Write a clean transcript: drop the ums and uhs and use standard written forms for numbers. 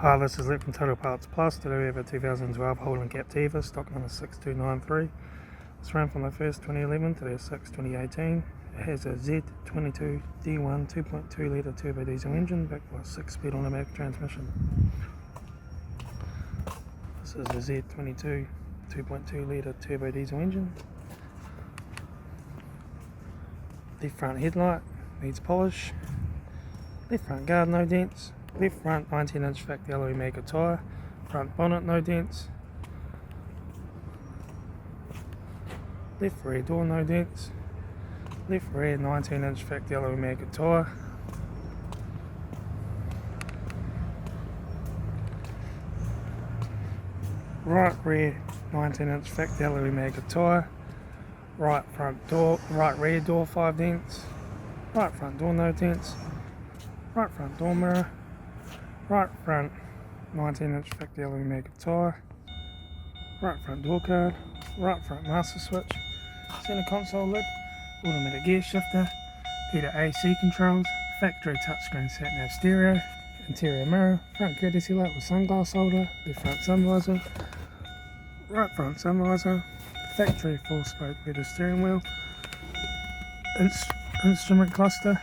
Hi, this is Litre from Total Parts Plus. Today we have a 2012 Holden Captiva, stock number 6293. It's run from the 1st 2011 to the 6th 2018. It has a Z22 D1 2.2 litre turbo diesel engine backed by a 6-speed automatic transmission. This is a Z22 2.2 litre turbo diesel engine. Left front headlight needs polish. Left front guard no dents. Left front 19-inch factory alloy mega tyre. Front bonnet no dents. Left rear door no dents. Left rear 19-inch factory alloy mega tyre. Right rear 19-inch factory alloy mega tyre. Right front door, right rear door 5 dents. Right front door no dents. Right front door mirror. Right front 19-inch factory alloy mega tyre. Right front door card. Right front master switch. Center console lid. Automatic gear shifter. Heater AC controls. Factory touchscreen sat-nav stereo. Interior mirror. Front courtesy light with sunglass holder. Left front sun visor. Right front sun visor. Factory 4-spoke leather steering wheel. Instrument cluster.